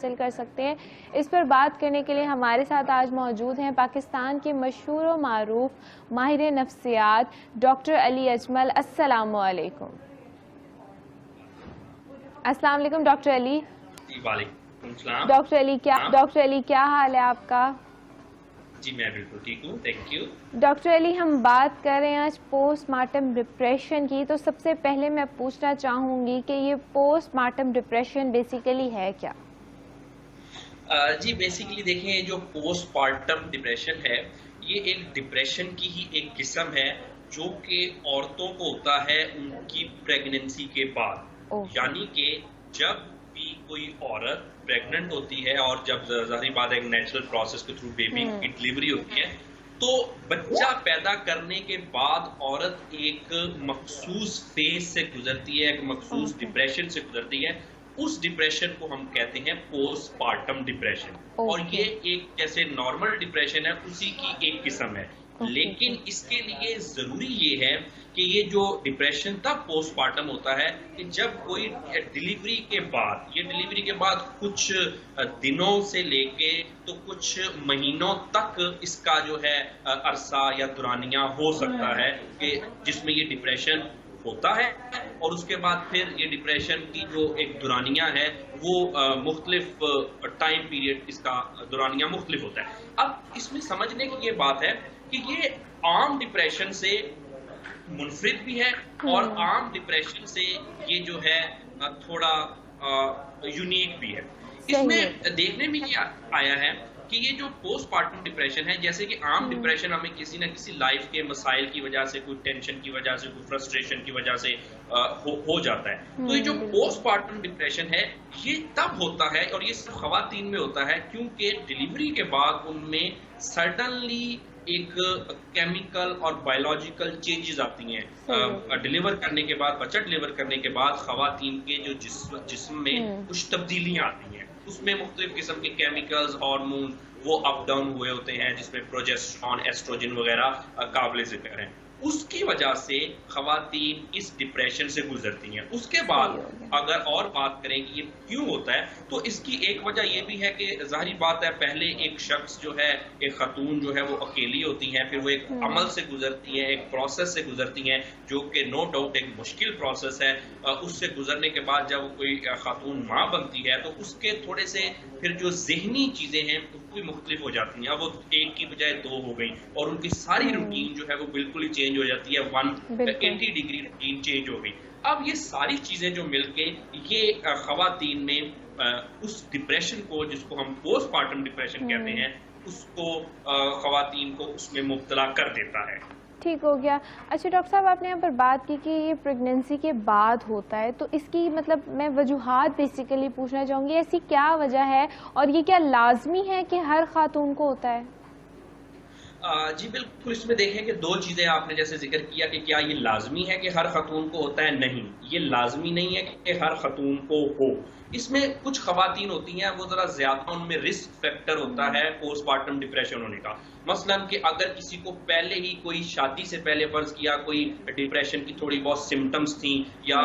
हासिल कर सकते हैं। इस पर बात करने के लिए हमारे साथ आज मौजूद हैं पाकिस्तान के मशहूर व मारूफ माहिर नफ्सियात डॉक्टर अली अजमल। अस्सलाम वालेकुम। अस्सलाम वालेकुम डॉक्टर अली। डॉक्टर अली क्या हाल है आपका? जी मैं बिल्कुल ठीक हूँ, थैंक यू। डॉक्टर अली, हम बात कर रहे हैं आज पोस्टमार्टम डिप्रेशन की। तो सबसे पहले मैं पूछना चाहूँगी कि ये पोस्टमार्टम डिप्रेशन बेसिकली है क्या? जी बेसिकली देखें, जो पोस्टपार्टम डिप्रेशन है ये एक डिप्रेशन की ही एक किस्म है जो कि औरतों को होता है उनकी प्रेगनेंसी के बाद। यानी कि जब भी कोई औरत प्रेग्नेंट होती है और जब ज़ाहिर बात है एक नेचुरल प्रोसेस के थ्रू बेबी की डिलीवरी होती है, तो बच्चा पैदा करने के बाद औरत एक मखसूस फेज से गुजरती है, एक मखसूस डिप्रेशन से गुजरती है। उस डिप्रेशन को हम कहते हैं पोस्टपार्टम डिप्रेशन। और ये एक जैसे नॉर्मल डिप्रेशन है उसी की एक किस्म है। लेकिन इसके लिए जरूरी ये है कि ये जो डिप्रेशन तब पोस्टपार्टम होता है कि जब कोई डिलीवरी के बाद, ये डिलीवरी के बाद कुछ दिनों से लेके तो कुछ महीनों तक इसका जो है अरसा या दुरानिया हो सकता है कि जिसमें ये डिप्रेशन होता है। और उसके बाद फिर ये डिप्रेशन की जो एक दुरानिया है वो मुख्तलिफ टाइम पीरियड इसका दुरानिया मुख्तलिफ होता है। अब इसमें समझने की ये बात है कि ये आम डिप्रेशन से मुनफरिद भी है और आम डिप्रेशन से ये जो है थोड़ा यूनिक भी है। इसमें देखने में ये आया है कि ये जो पोस्टपार्टम डिप्रेशन है, जैसे कि आम डिप्रेशन हमें किसी ना किसी लाइफ के मसाइल की वजह से, कोई टेंशन की वजह से, कोई फ्रस्ट्रेशन की वजह से हो जाता है। तो ये जो पोस्टपार्टम डिप्रेशन है ये तब होता है और ये सिर्फ खवातीन में होता है क्योंकि डिलीवरी के बाद उनमें सडनली एक केमिकल और बायोलॉजिकल चेंजेस आती हैं। डिलीवर करने के बाद, बच्चा डिलीवर करने के बाद खवातीन के जो जिस्म में कुछ तब्दीलियां आती हैं। उसमें मुख्तलिफ किस्म के केमिकल्स, हार्मोन वो अप डाउन हुए होते हैं, जिसमें प्रोजेस्टेरॉन, एस्ट्रोजन वगैरह काबिल जिक्र हैं। उसकी वजह से खवातीन इस डिप्रेशन से गुजरती हैं। उसके बाद अगर और बात करें कि ये क्यों होता है, तो इसकी एक वजह ये भी है कि जाहिर बात है पहले एक शख्स जो है, एक खातून जो है वो अकेली होती हैं, फिर वो एक अमल से गुजरती हैं, एक प्रोसेस से गुजरती हैं जो कि नो डाउट एक मुश्किल प्रोसेस है। उससे गुजरने के बाद जब कोई खातून माँ बनती है तो उसके थोड़े से फिर जो जहनी चीजें हैं वो भी मुख्तलिफ हो जाती हैं। अब वो एक की बजाय दो हो गई और उनकी सारी रूटीन जो है वो बिल्कुल ही चेंज हो जाती है, 180 डिग्री रूटीन चेंज हो गई। अब ये सारी चीजें जो मिलके ये खवातीन में उस डिप्रेशन को, जिसको हम पोस्टपार्टम डिप्रेशन कहते हैं, उसको खवातीन को उसमें मुब्तला कर देता है। ठीक हो गया। अच्छा डॉक्टर साहब, आपने यहाँ पर बात की कि ये प्रेगनेंसी के बाद होता है, तो इसकी मतलब मैं वजूहात बेसिकली पूछना चाहूँगी, ऐसी क्या वजह है और ये क्या लाजमी है कि हर खातून को होता है? जी बिल्कुल, इसमें देखें कि दो चीजें आपने जैसे जिक्र किया कि क्या ये लाजमी है कि हर खातून को होता है। नहीं, ये लाजमी नहीं है कि हर खातून को हो। इसमें कुछ खवातीन होती हैं वो जरा ज्यादा, उनमें रिस्क फैक्टर होता है पोस्टपार्टम डिप्रेशन होने का। मसलन कि अगर किसी को पहले ही कोई शादी से पहले फर्ज किया कोई डिप्रेशन की थोड़ी बहुत सिम्टम्स थी या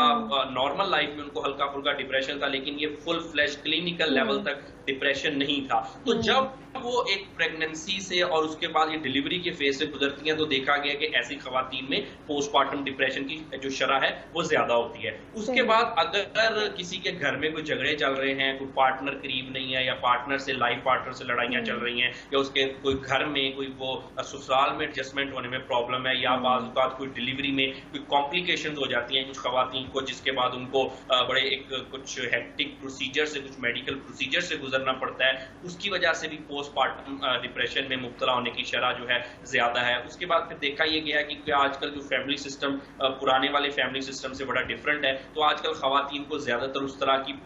नॉर्मल लाइफ में उनको हल्का फुल्का डिप्रेशन था, लेकिन ये फुल फ्लैश क्लिनिकल लेवल तक डिप्रेशन नहीं था, तो जब वो एक प्रेगनेंसी से और उसके बाद ये डिलीवरी के फेज से गुजरती हैं तो देखा गया कि ऐसी खवातीन में पोस्टपार्टम डिप्रेशन की जो शरह है वो ज्यादा होती है। उसके बाद अगर किसी के घर में कोई झगड़े चल रहे हैं, कोई पार्टनर करीब नहीं है या पार्टनर से, लाइफ पार्टनर से लड़ाइयाँ चल रही हैं, या उसके कोई घर में कोई वो ससुराल में एडजस्टमेंट होने में प्रॉब्लम है, या बाज़ औक़ात कोई डिलीवरी में कोई कॉम्प्लिकेशंस हो जाती हैं कुछ खवातीन को, जिसके बाद उनको बड़े एक कुछ हेक्टिक प्रोसीजर से, कुछ मेडिकल प्रोसीजर से गुजरना पड़ता है, उसकी वजह से भी पोस्टपार्टम डिप्रेशन में मुब्तला होने की शरह जो है ज्यादा है। उसके बाद फिर देखा यह गया कि आजकल जो फैमिली सिस्टम पुराने वाले फैमिली सिस्टम से बड़ा डिफरेंट है, तो आजकल खवातीन को ज्यादातर उस तरह की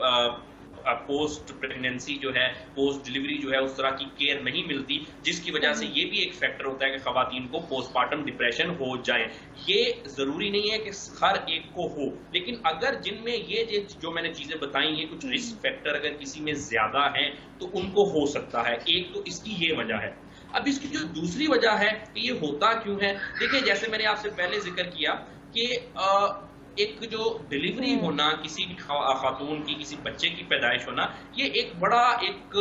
पोस्ट प्रेगनेंसी जो है, पोस्ट डिलीवरी जो है, उस तरह की केयर नहीं मिलती, जिसकी वजह से ये भी एक फैक्टर होता है कि खवातीन को पोस्टपार्टम डिप्रेशन हो जाए। ये जरूरी नहीं है कि हर एक को हो, लेकिन अगर जिनमें ये जो मैंने चीजें बताई, ये कुछ रिस्क फैक्टर अगर किसी में ज्यादा है तो उनको हो सकता है। एक तो इसकी ये वजह है। अब इसकी जो दूसरी वजह है कि ये होता क्यों है, देखिए जैसे मैंने आपसे पहले जिक्र किया कि एक जो डिलीवरी होना, किसी भी खातून की, किसी बच्चे की पैदाइश होना, ये एक बड़ा एक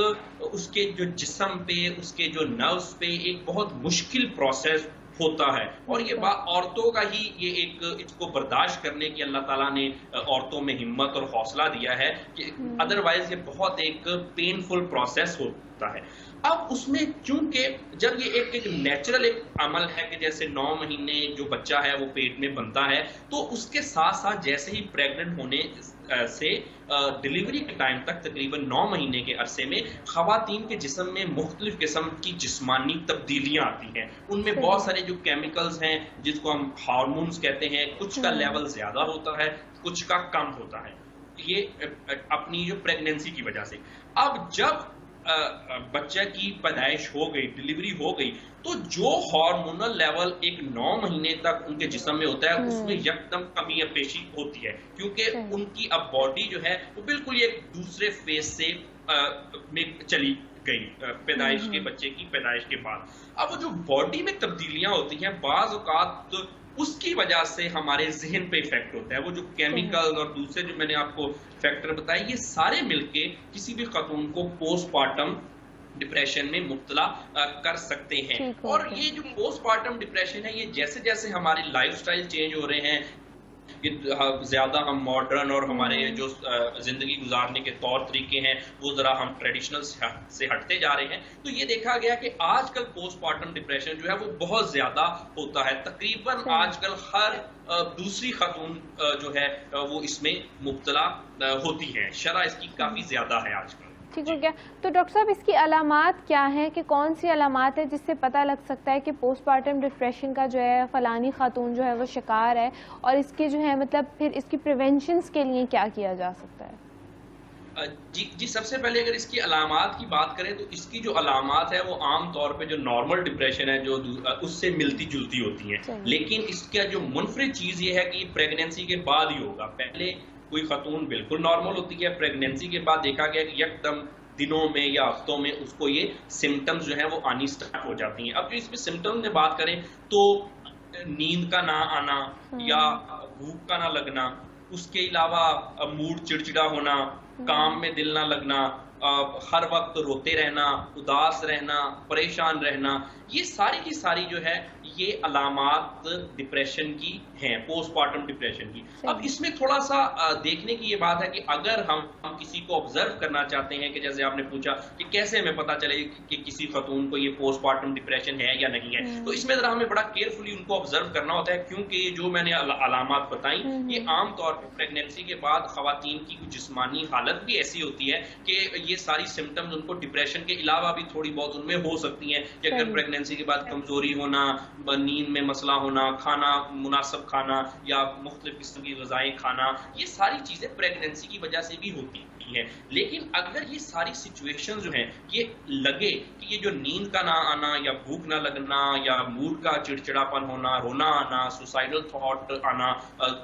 उसके जो जिस्म पे, उसके जो नर्व्स पे एक बहुत मुश्किल प्रोसेस होता है। और ये बात औरतों का ही ये एक इसको बर्दाश्त करने की अल्लाह ताला ने औरतों में हिम्मत और हौसला दिया है कि अदरवाइज ये बहुत एक पेनफुल प्रोसेस होता है। अब उसमें चूंकि जब ये एक नेचुरल एक अमल है कि जैसे 9 महीने जो बच्चा है वो पेट में बनता है, तो उसके साथ साथ जैसे ही प्रेग्नेंट होने से डिलीवरी के टाइम तक तकरीबन 9 महीने के अरसे में खवातीन के जिस्म में मुख्तलिफ किस्म की जिस्मानी तब्दीलियां आती हैं। उनमें बहुत सारे जो केमिकल्स हैं जिसको हम हार्मोन्स कहते हैं, कुछ का लेवल ज्यादा होता है, कुछ का कम होता है, ये अपनी जो प्रेगनेंसी की वजह से। अब जब बच्चे की पैदाइश हो गई, डिलीवरी हो गई, तो जो हार्मोनल लेवल एक 9 महीने तक उनके जिस्म में होता है उसमें यकदम कमी पेशी होती है, क्योंकि उनकी अब बॉडी जो है वो बिल्कुल एक दूसरे फेज से में चली गई पैदाइश के बच्चे की पैदाइश के बाद। अब वो जो बॉडी में तब्दीलियां होती हैं बाज़ औक़ात उसकी वजह से हमारे जहन पे इफेक्ट होता है। वो जो केमिकल और दूसरे जो मैंने आपको फैक्टर बताए, ये सारे मिलके किसी भी खातून को पोस्टमार्टम डिप्रेशन में मुब्तला कर सकते हैं। और ये जो पोस्टमार्टम डिप्रेशन है, ये जैसे जैसे हमारी लाइफस्टाइल चेंज हो रहे हैं, कि ज्यादा हम मॉडर्न और हमारे जो जिंदगी गुजारने के तौर तरीके हैं वो जरा हम ट्रेडिशनल से हटते जा रहे हैं, तो ये देखा गया कि आजकल पोस्टमार्टम डिप्रेशन जो है वो बहुत ज्यादा होता है। तकरीबन आजकल हर दूसरी खातून जो है वो इसमें मुब्तला होती है। शरह इसकी काफी ज्यादा है आजकल। ठीक हो गया। तो डॉक्टर साहब, इसकी अलामात क्या हैं, कि कौन सी अलामात है जिससे पता लग सकता है कि पोस्टमार्टम डिप्रेशन का जो है फलानी खातून जो है वो शिकार है, और इसके जो है मतलब फिर इसकी प्रिवेंशंस के लिए क्या किया जा सकता है? जी, सबसे पहले अगर इसकी अलामात की बात करें तो इसकी जो अलामात है वो आम तौर पे जो नॉर्मल डिप्रेशन है जो उससे मिलती जुलती होती हैं, लेकिन इसका जो मुनफरिद चीज़ ये है कि प्रेगनेंसी के बाद ही होगा। पहले कोई खातून बिल्कुल नॉर्मल होती है, प्रेगनेंसी के बाद देखा गया कि यकदम दिनों में या हफ्तों में उसको ये सिम्टम्स जो है वो आनी स्टार्ट हो जाती हैं। अब जो इसमें सिम्टम्स में बात करें तो नींद का ना आना या भूख का ना लगना, उसके अलावा मूड चिड़चिड़ा होना, काम में दिल ना लगना, हर वक्त रोते रहना, उदास रहना, परेशान रहना, ये सारी की सारी जो है ये अलामात डिप्रेशन की हैं, पोस्टमार्टम डिप्रेशन की। अब इसमें थोड़ा सा देखने की ये बात है कि अगर हम किसी को ऑब्जर्व करना चाहते हैं, कि जैसे आपने पूछा कि कैसे हमें पता चले कि किसी खतून को ये पोस्टमार्टम डिप्रेशन है या नहीं है, तो इसमें जरा हमें बड़ा केयरफुली उनको ऑब्जर्व करना होता है, क्योंकि जो मैंने अलामात बताई ये आमतौर पर प्रेगनेंसी के बाद खवातीन की जिस्मानी हालत भी ऐसी होती है कि ये सारी सिम्टम्स उनको डिप्रेशन के अलावा भी थोड़ी बहुत उनमें हो सकती हैं, कि अगर प्रेगनेंसी के बाद कमजोरी होना, नींद में मसला होना, खाना मुनासिब खाना या मुख्तलिफ किस्म की ग़िज़ाएं खाना, ये सारी चीजें प्रेगनेंसी की वजह से भी होती हैं। लेकिन अगर ये सारी सिचुएशन जो हैं ये लगे कि ये जो नींद का ना आना या भूख ना लगना या मूड का चिड़चिड़ापन होना, रोना आना, सुसाइडल थॉट आना,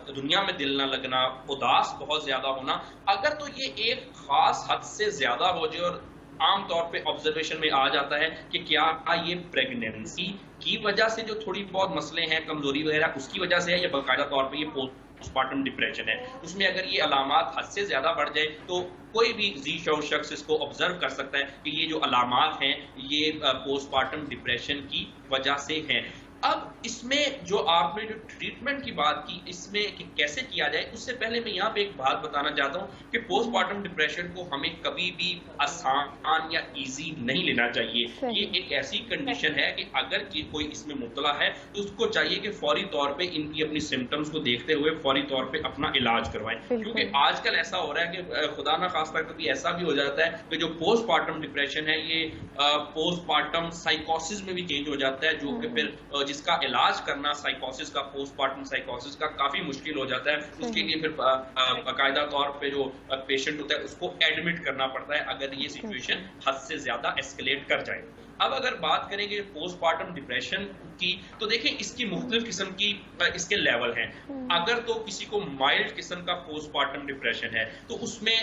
दुनिया में दिल ना लगना, उदास बहुत ज्यादा होना, अगर तो ये एक खास हद से ज्यादा हो जाए और आमतौर पे ऑब्जर्वेशन में आ जाता है कि क्या ये प्रेगनेंसी की वजह से जो थोड़ी बहुत मसले हैं, कमजोरी वगैरह उसकी वजह से है, या बाकायदा तौर पे ये पोस्टमार्टम डिप्रेशन है, उसमें अगर ये अलामात हद से ज्यादा बढ़ जाए तो कोई भी ज़ी-शऊर शख्स इसको ऑब्जर्व कर सकता है कि ये जो अलामात हैं ये पोस्टमार्टम डिप्रेशन की वजह से हैं। अब इसमें जो आपने जो ट्रीटमेंट की बात की, इसमें कि कैसे किया जाए, उससे पहले मैं यहाँ पे एक बात बताना चाहता हूँ कि पोस्टमार्टम डिप्रेशन को हमें कभी भी आसान या इजी नहीं लेना चाहिए। ये एक ऐसी कंडीशन है कि अगर कोई इसमें मुब्तला है तो उसको चाहिए कि फौरी तौर पे इनकी अपनी सिम्टम्स को देखते हुए फौरी तौर पे अपना इलाज करवाएं, क्योंकि आजकल ऐसा हो रहा है कि खुदा ना खास्ता कभी ऐसा भी हो जाता है कि जो पोस्टमार्टम डिप्रेशन है ये पोस्टमार्टम साइकोसिस में भी चेंज हो जाता है, जो कि फिर जिसका इलाज करना साइकोसिस का, पोस्टमार्टम साइकोसिस का काफी मुश्किल हो जाता है। उसके लिए फिर बाकायदा तौर पे जो पेशेंट होता है उसको एडमिट करना पड़ता है अगर ये सिचुएशन हद से ज्यादा एस्केलेट कर जाए। अब अगर बात करेंगे पोस्टमार्टम डिप्रेशन की, तो देखिए इसकी मुख्तलिफ किस्म की इसके लेवल हैं। अगर तो किसी को माइल्ड किस्म का पोस्टमार्टम डिप्रेशन है, तो उसमें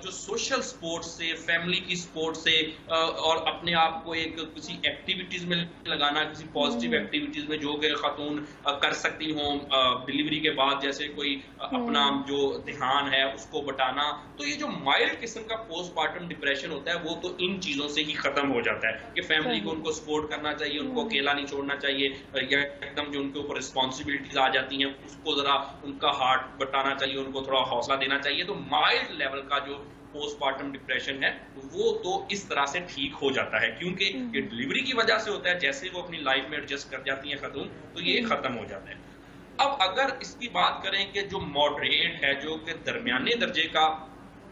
जो सोशल सपोर्ट से, फैमिली की सपोर्ट से और अपने आप को एक किसी एक्टिविटीज में लगाना, किसी पॉजिटिव एक्टिविटीज में जो कि खातून कर सकती हों डिलीवरी के बाद, जैसे कोई अपना जो ध्यान है उसको बटाना, तो ये जो माइल्ड किस्म का पोस्टमार्टम डिप्रेशन होता है वो तो इन चीजों से ही खत्म हो जाता है कि फैमिली को उनको सपोर्ट करना चाहिए, उनको अकेला नहीं छोड़ना चाहिए, या एकदम जो उनके ऊपर रिस्पॉन्सिबिलिटीज आ जाती हैं उसको जरा उनका हार्ट बटाना चाहिए, उनको थोड़ा हौसला देना चाहिए। तो माइल्ड लेवल का जो पोस्टमार्टम डिप्रेशन है वो तो इस तरह से ठीक हो जाता है, क्योंकि ये डिलीवरी की वजह से होता है। जैसे वो अपनी लाइफ में एडजस्ट कर जाती है खातून, तो ये खत्म हो जाता है। अब अगर इसकी बात करें कि जो मॉडरेट है, जो कि दरमियाने दर्जे का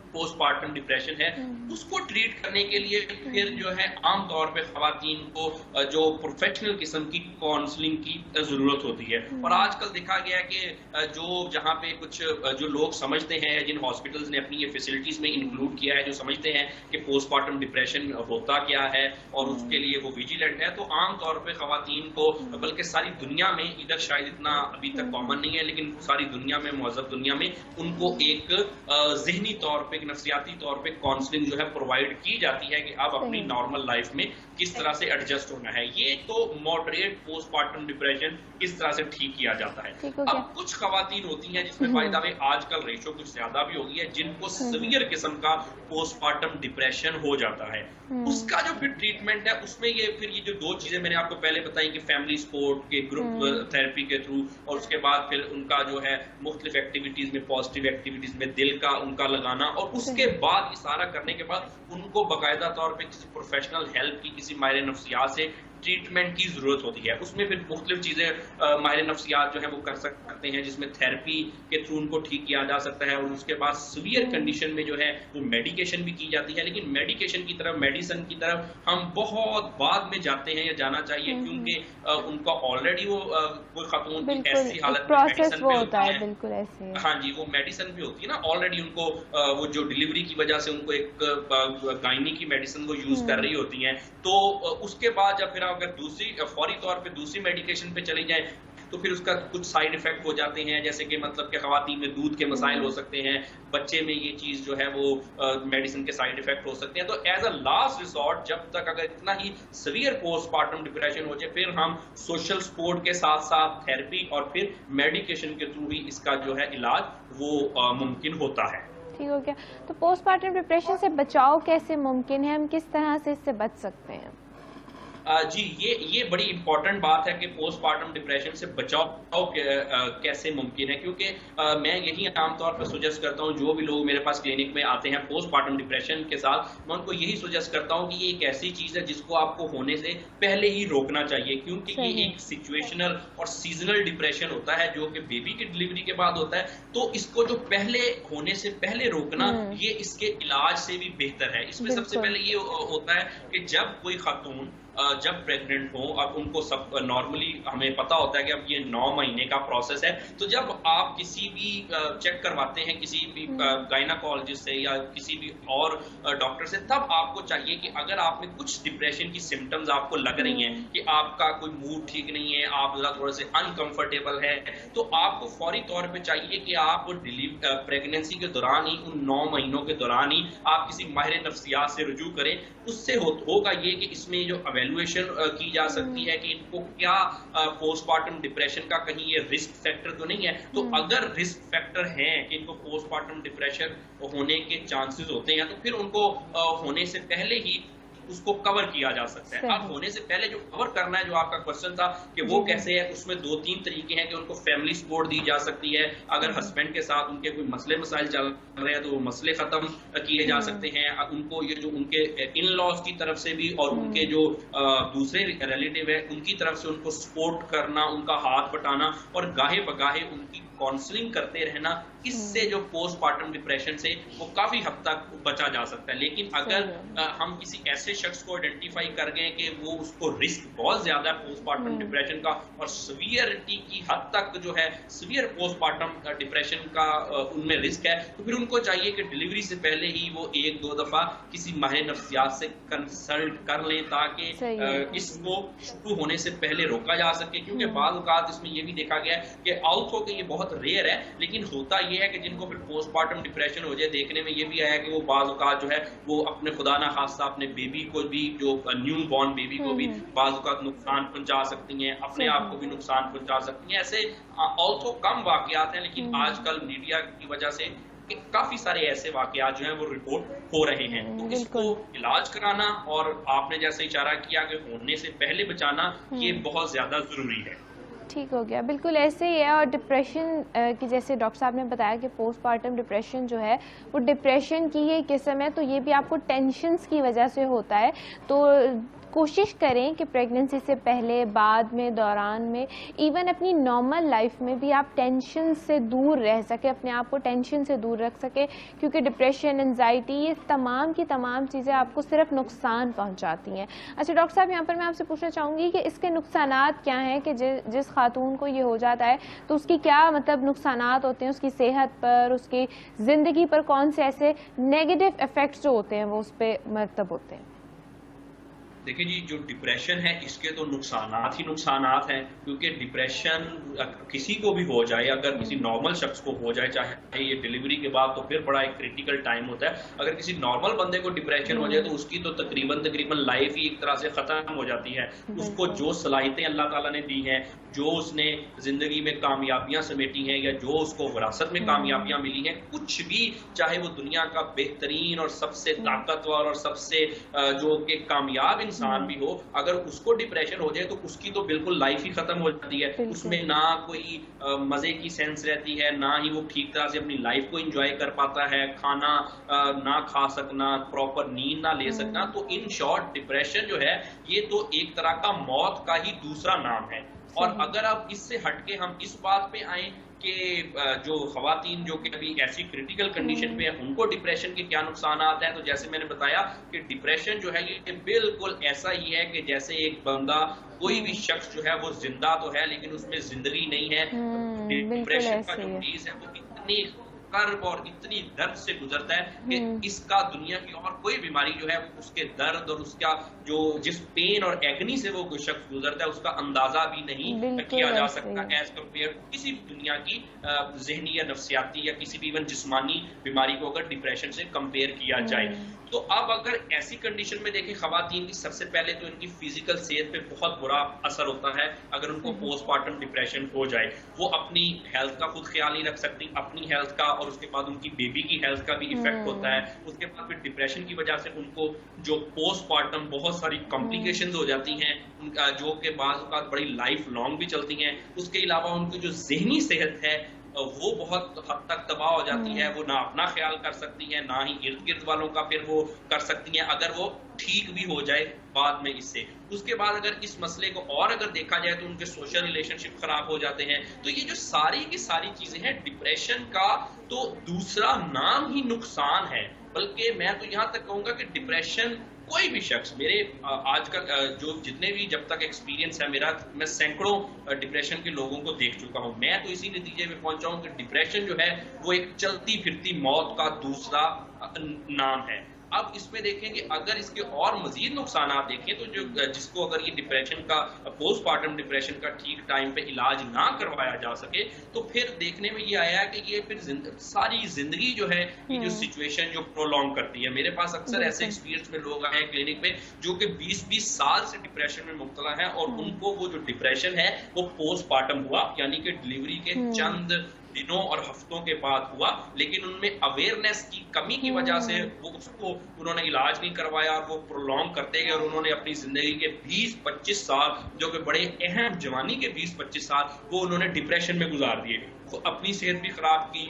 पोस्टमार्टम डिप्रेशन है, उसको ट्रीट करने के लिए फिर जो है आमतौर पे खवातीन को जो प्रोफेशनल किस्म की काउंसलिंग की जरूरत होती है। और आजकल देखा गया है कि जो जहाँ पे कुछ जो लोग समझते हैं, जिन हॉस्पिटल्स ने अपनी ये फैसिलिटीज में इंक्लूड किया है, जो समझते हैं कि पोस्टमार्टम डिप्रेशन होता क्या है और उसके लिए वो विजिलेंट है, तो आमतौर पर खवातीन को, बल्कि सारी दुनिया में, इधर शायद इतना अभी तक कॉमन नहीं है, लेकिन सारी दुनिया में, मुहज़्ज़ब दुनिया में, उनको एक ज़हनी तौर पे, नफ्सियाती तौर पे काउंसलिंग जो है प्रोवाइड की जाती है कि आप अपनी नॉर्मल लाइफ में किस तरह से एडजस्ट होना है। ये तो मॉडरेट पोस्टमार्टम डिप्रेशन इस तरह से ठीक किया जाता है। अब कुछ खवातीन होती हैं जिसमें फायदा में आजकल रेशो कुछ ज्यादा भी हो गई है, जिनको सीवियर किस्म का पोस्टमार्टम डिप्रेशन हो जाता है। उसका जो फिर ट्रीटमेंट है उसमें ये फिर ये जो दो चीजें मैंने आपको पहले बताई कि फैमिली सपोर्ट के ग्रुप थेरेपी के थ्रू, और उसके बाद फिर उनका जो है मुख्तलिफ एक्टिविटीज में, पॉजिटिव एक्टिविटीज में दिल का उनका लगाना, और उसके बाद ये सारा करने के बाद उनको बाकायदा तौर पे किसी प्रोफेशनल हेल्प की, किसी माहिर नफ्सियात से ट्रीटमेंट की जरूरत होती है। उसमें फिर मुख्तलिफ चीजें माहिर नफ्सियात जो है वो कर सकते हैं, जिसमें थेरेपी के थ्रू उनको ठीक किया जा सकता है। और उसके बाद सीवियर कंडीशन में जो है वो मेडिकेशन भी की जाती है। लेकिन मेडिकेशन की तरफ, मेडिसिन की तरफ हम बहुत बाद में जाते हैं या जाना चाहिए, क्योंकि उनका ऑलरेडी वो कोई खातून की ऐसी हालत में मेडिसिन भी होता है, बिल्कुल ऐसे, हाँ जी, वो मेडिसिन भी होती है ना ऑलरेडी, उनको वो जो डिलीवरी की वजह से उनको एक गायनी की मेडिसिन वो यूज कर रही होती हैं। तो उसके बाद जब फिर अगर दूसरी फौरी तौर पे दूसरी मेडिकेशन पे चली जाए, तो फिर उसका कुछ साइड इफेक्ट हो जाते हैं, जैसे कि मतलब कि खवातीन में दूध के मसाइल हो सकते हैं, बच्चे में ये चीज जो है वो मेडिसिन के साइड इफेक्ट हो सकते हैं। तो एज अ लास्ट रिसोर्ट, जब तक अगर इतना ही सीवियर पोस्टमार्टम डिप्रेशन हो जाए, फिर हम सोशल सपोर्ट के साथ साथ थेरेपी और फिर मेडिकेशन के थ्रू ही इसका जो है इलाज वो मुमकिन होता है। ठीक हो गया। तो पोस्टमार्टम डिप्रेशन से बचाव कैसे मुमकिन है, हम किस तरह से इससे बच सकते हैं? जी, ये बड़ी इंपॉर्टेंट बात है कि पोस्टमार्टम डिप्रेशन से बचाव कैसे मुमकिन है, क्योंकि मैं यही आमतौर पर सजेस्ट करता हूँ, जो भी लोग मेरे पास क्लिनिक में आते हैं पोस्टमार्टम डिप्रेशन के साथ, मैं उनको यही सजेस्ट करता हूँ कि ये एक ऐसी चीज़ है जिसको आपको होने से पहले ही रोकना चाहिए, क्योंकि ये एक सिचुएशनल और सीजनल डिप्रेशन होता है जो कि बेबी की डिलीवरी के बाद होता है। तो इसको जो पहले होने से पहले रोकना, ये इसके इलाज से भी बेहतर है। इसमें सबसे पहले ये होता है कि जब कोई खातून जब प्रेग्नेंट हो, अब उनको सब नॉर्मली हमें पता होता है कि अब ये 9 महीने का प्रोसेस है, तो जब आप किसी भी चेक करवाते हैं किसी भी गायनाकोलॉजिस्ट से या किसी भी और डॉक्टर से, तब आपको चाहिए कि अगर आप में कुछ डिप्रेशन की सिम्टम्स आपको लग रही हैं, कि आपका कोई मूड ठीक नहीं है, आप थोड़ा से अनकंफर्टेबल है, तो आपको फौरी तौर पे चाहिए कि आप प्रेगनेंसी के दौरान ही, उन 9 महीनों के दौरान ही आप किसी माहिर नफ्सियात से रुजू करें। उससे होगा ये कि इसमें जो एवेल्युएशन की जा सकती है कि इनको क्या पोस्टमार्टम डिप्रेशन का कहीं ये रिस्क फैक्टर तो नहीं है। तो अगर रिस्क फैक्टर है कि इनको पोस्टमार्टम डिप्रेशन होने के चांसेस होते हैं, तो फिर उनको होने से पहले ही उसको कवर किया जा सकता है। अब होने से पहले जो कवर करना है, जो आपका क्वेश्चन था कि वो कैसे है, उसमें 2-3 तरीके हैं कि उनको फैमिली सपोर्ट दी जा सकती है। अगर हस्बैंड के साथ उनके कोई मसले मसाइल चल रहे हैं तो वो मसले खत्म किए जा सकते हैं। उनको ये जो उनके इन लॉज की तरफ से भी और उनके जो दूसरे रिलेटिव है उनकी तरफ से उनको सपोर्ट करना, उनका हाथ बटाना और गाहे बगाहे उनकी काउंसलिंग करते रहना, इससे जो पोस्टमार्टम डिप्रेशन से वो काफी हद तक बचा जा सकता है। लेकिन अगर हम किसी ऐसे शख्स को आइडेंटिफाई कर गए कि वो उसको रिस्क बहुत ज्यादा है पोस्टमार्टम डिप्रेशन का और सीवियरिटी की हद तक जो है सीवियर पोस्टमार्टम डिप्रेशन का उनमें रिस्क है, तो फिर उनको चाहिए कि डिलीवरी से पहले ही वो 1-2 दफा किसी माहिर नफ्सियात से कंसल्ट कर लें ताकि इसको शुरू होने से पहले रोका जा सके। क्योंकि बाज़ औक़ात इसमें ये भी देखा गया है कि ऑल्थो कि ये बहुत रेयर है, लेकिन होता ये है कि जिनको फिर पोस्टमार्टम डिप्रेशन हो जाए, देखने में ये भी आया कि वो बाज़ औक़ात जो है वो अपने खुदा ना खास्ता अपने बेबी को भी, जो न्यू बॉर्न बेबी को भी बाज़ औक़ात नुकसान पहुंचा सकती हैं, अपने आप को भी नुकसान पहुंचा सकती हैं। ऐसे ऑल्थो कम वाक़यात हैं, लेकिन आजकल मीडिया की वजह से काफी सारे ऐसे वाकयात जो हैं वो रिपोर्ट हो रहे हैं। तो इसको इलाज कराना और आपने जैसे इशारा किया कि होने से पहले बचाना, ये बहुत ज्यादा जरूरी है। ठीक हो गया, बिल्कुल ऐसे ही है। और डिप्रेशन की जैसे डॉक्टर साहब ने बताया कि पोस्टमार्टम डिप्रेशन जो है वो डिप्रेशन की ही किस्म है, तो ये भी आपको टेंशन्स की वजह से होता है। तो कोशिश करें कि प्रेगनेंसी से पहले, बाद में, दौरान में, इवन अपनी नॉर्मल लाइफ में भी आप टेंशन से दूर रह सके, अपने आप को टेंशन से दूर रख सके, क्योंकि डिप्रेशन, एंजाइटी, ये तमाम की तमाम चीज़ें आपको सिर्फ नुकसान पहुंचाती हैं। अच्छा डॉक्टर साहब, यहाँ पर मैं आपसे पूछना चाहूँगी कि इसके नुकसानात क्या हैं कि जिस खातून को ये हो जाता है तो उसकी क्या मतलब नुकसानात होते हैं, उसकी सेहत पर, उसकी ज़िंदगी पर कौन से ऐसे नेगेटिव इफ़ेक्ट्स जो होते हैं वो उस पर मरतब होते हैं? देखिए जी, जो डिप्रेशन है इसके तो नुकसानात ही नुकसानात हैं, क्योंकि डिप्रेशन किसी को भी हो जाए, अगर किसी नॉर्मल शख्स को हो जाए, चाहे ये डिलीवरी के बाद, तो फिर बड़ा एक क्रिटिकल टाइम होता है। अगर किसी नॉर्मल बंदे को डिप्रेशन हो जाए तो उसकी तो तकरीबन लाइफ ही एक तरह से खत्म हो जाती है। उसको जो सलाहियतें अल्लाह ताला ने दी हैं, जो उसने जिंदगी में कामयाबियां समेटी हैं, या जो उसको विरासत में कामयाबियां मिली हैं, कुछ भी, चाहे वो दुनिया का बेहतरीन और सबसे ताकतवर और सबसे जो कि कामयाब इंसान भी हो, अगर उसको डिप्रेशन हो जाए तो उसकी तो बिल्कुल लाइफ ही खत्म हो जाती है। उसमें ना कोई मजे की सेंस रहती है, ना ही वो ठीक तरह से अपनी लाइफ को एंजॉय कर पाता है, खाना ना खा सकना, प्रॉपर नींद ना ले सकना। तो इन शॉर्ट डिप्रेशन जो है ये तो एक तरह का मौत का ही दूसरा नाम है। और अगर अब इससे हटके हम इस बात पे आए कि जो खवातीन जो कि अभी ऐसी क्रिटिकल कंडीशन पे है, उनको डिप्रेशन के क्या नुकसान आते हैं, तो जैसे मैंने बताया कि डिप्रेशन जो है ये बिल्कुल ऐसा ही है कि जैसे एक बंदा, कोई भी शख्स जो है वो जिंदा तो है लेकिन उसमें जिंदगी नहीं है। डिप्रेशन का जो मरीज है वो इतनी कर्ब और इतनी दर्द से गुजरता है कि इसका दुनिया की और कोई बीमारी जो है उसके दर्द और उसका जो जिस पेन और एगनी से वो कोई शख्स गुजरता है उसका अंदाजा भी नहीं किया जा सकता एज कम्पेयर किसी दुनिया की ज़हनी या नफ्सियाती या किसी भी इवन जिस्मानी बीमारी को अगर डिप्रेशन से कंपेयर किया जाए। तो अब अगर ऐसी कंडीशन में देखें खवातीन की, सबसे पहले तो इनकी फिजिकल सेहत पे बहुत बुरा असर होता है अगर उनको पोस्टमार्टम डिप्रेशन हो जाए। वो अपनी हेल्थ का खुद ख्याल नहीं रख सकती, अपनी हेल्थ का, और उसके बाद उनकी बेबी की हेल्थ का भी इफेक्ट होता है। उसके बाद फिर डिप्रेशन की वजह से उनको जो पोस्टमार्टम बहुत सारी कॉम्प्लिकेशंस हो जाती हैं, जो कि बाज़ औक़ात बड़ी लाइफ लॉन्ग भी चलती हैं। उसके अलावा उनकी जो ज़हनी सेहत है वो बहुत हद तक तबाह हो जाती है। वो ना अपना ख्याल कर सकती है, ना ही इर्द गिर्द वालों का फिर वो कर सकती हैं, अगर वो ठीक भी हो जाए बाद में इससे। उसके बाद अगर इस मसले को और अगर देखा जाए तो उनके सोशल रिलेशनशिप खराब हो जाते हैं। तो ये जो सारी की सारी चीजें हैं डिप्रेशन का तो दूसरा नाम ही नुकसान है। बल्कि मैं तो यहाँ तक कहूंगा कि डिप्रेशन कोई भी शख्स, मेरे आजकल जो जितने भी जब तक एक्सपीरियंस है मेरा, मैं सैकड़ों डिप्रेशन के लोगों को देख चुका हूं। मैं तो इसी नतीजे में पहुंचा हूं कि डिप्रेशन जो है वो एक चलती फिरती मौत का दूसरा नाम है। अब इसमें देखें कि अगर इसके और मजीद नुकसान आप देखें तो जो जिसको अगर ये डिप्रेशन का, पोस्टमार्टम डिप्रेशन का ठीक टाइम पे इलाज ना करवाया जा सके, तो फिर देखने में ये आया कि ये फिर सारी जिंदगी जो है ये जो सिचुएशन जो प्रोलॉन्ग करती है। मेरे पास अक्सर ऐसे एक्सपीरियंस में लोग आए हैं क्लिनिक में जो कि 20-20 साल से डिप्रेशन में मुब्तला है, और उनको वो जो डिप्रेशन है वो पोस्टमार्टम हुआ, यानी कि डिलीवरी के चंद दिनों और हफ्तों के बाद हुआ, लेकिन उनमें अवेयरनेस की कमी की वजह से वो उसको उन्होंने इलाज नहीं करवाया और वो प्रोलॉन्ग करते गए, और उन्होंने अपनी जिंदगी के 20-25 साल जो कि बड़े अहम जवानी के 20-25 साल वो उन्होंने डिप्रेशन में गुजार दिए। तो अपनी सेहत भी खराब की,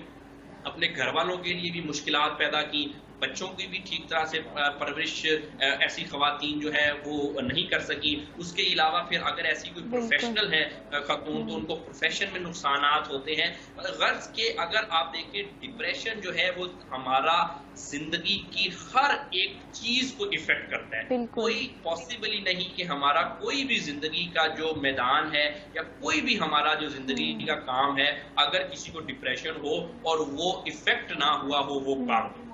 अपने घर वालों के लिए भी मुश्किलात पैदा की, बच्चों की भी ठीक तरह से परवरिश ऐसी खवातीन जो है वो नहीं कर सकी। उसके अलावा फिर अगर ऐसी कोई बिल्कुल। प्रोफेशनल है खातून, तो उनको प्रोफेशन में नुकसानात होते हैं। गर्ज के अगर आप देखें, डिप्रेशन जो है वो हमारा जिंदगी की हर एक चीज को इफेक्ट करता है। बिल्कुल। कोई पॉसिबल ही नहीं कि हमारा कोई भी जिंदगी का जो मैदान है या कोई भी हमारा जो जिंदगी का काम है, अगर किसी को डिप्रेशन हो और वो इफेक्ट ना हुआ हो वो काम। बिल्कुल।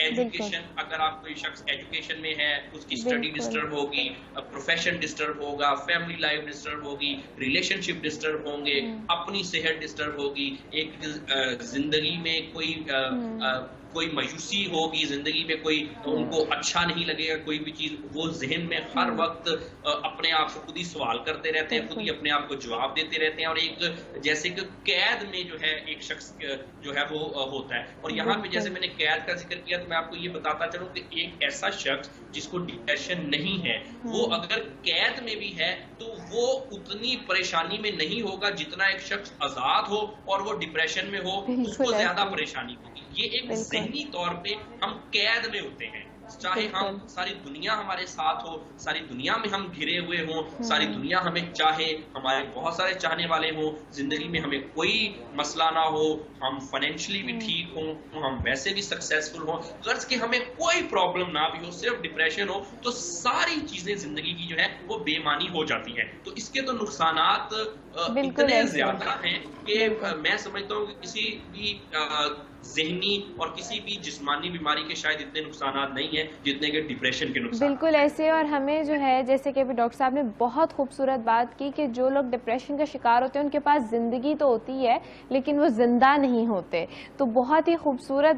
एजुकेशन, अगर आप कोई शख्स एजुकेशन में है, उसकी स्टडी बिल्कुल। डिस्टर्ब होगी, प्रोफेशन डिस्टर्ब होगा, फैमिली लाइफ डिस्टर्ब होगी, रिलेशनशिप डिस्टर्ब होंगे, अपनी सेहत डिस्टर्ब होगी, एक जिंदगी में कोई मायूसी होगी, जिंदगी में कोई उनको अच्छा नहीं लगेगा, कोई भी चीज, वो जहन में हर वक्त अपने आप से खुद ही सवाल करते रहते हैं, खुद ही अपने आप को जवाब देते रहते हैं, और एक जैसे कि कैद में जो है एक शख्स जो है वो होता है। और यहाँ पे जैसे मैंने कैद का जिक्र किया, तो मैं आपको ये बताता चलूं कि एक ऐसा शख्स जिसको डिप्रेशन नहीं है, वो अगर कैद में भी है तो वो उतनी परेशानी में नहीं होगा जितना एक शख्स आजाद हो और वो डिप्रेशन में हो, उसको ज्यादा परेशानी होगी। ये एक ज़हनी तौर पे हम कैद में होते हैं, चाहे हम सारी दुनिया हमारे साथ हो, सारी दुनिया में हम घिरे हुए हों, सारी दुनिया हमें चाहे, हमारे बहुत सारे चाहने वाले हों, जिंदगी में हमें कोई मसला ना हो, हम फाइनेंशियली भी ठीक हों, हम वैसे भी सक्सेसफुल हों, गर्ज के हमें कोई प्रॉब्लम ना भी हो, सिर्फ डिप्रेशन हो, तो सारी चीजें जिंदगी की जो है वो बेमानी हो जाती है। तो इसके तो नुकसानात इतने ज्यादा हैं कि मैं समझता हूँ कि किसी भी ज़हनी और किसी भी जिस्मानी बीमारी के शायद इतने नुकसानात नहीं हैं जितने के डिप्रेशन के नुकसान। बिल्कुल ऐसे। और हमें जो है, जैसे कि अभी डॉक्टर साहब ने बहुत खूबसूरत बात की कि जो लोग डिप्रेशन का शिकार होते हैं उनके पास ज़िंदगी तो होती है लेकिन वो जिंदा नहीं होते। तो बहुत ही खूबसूरत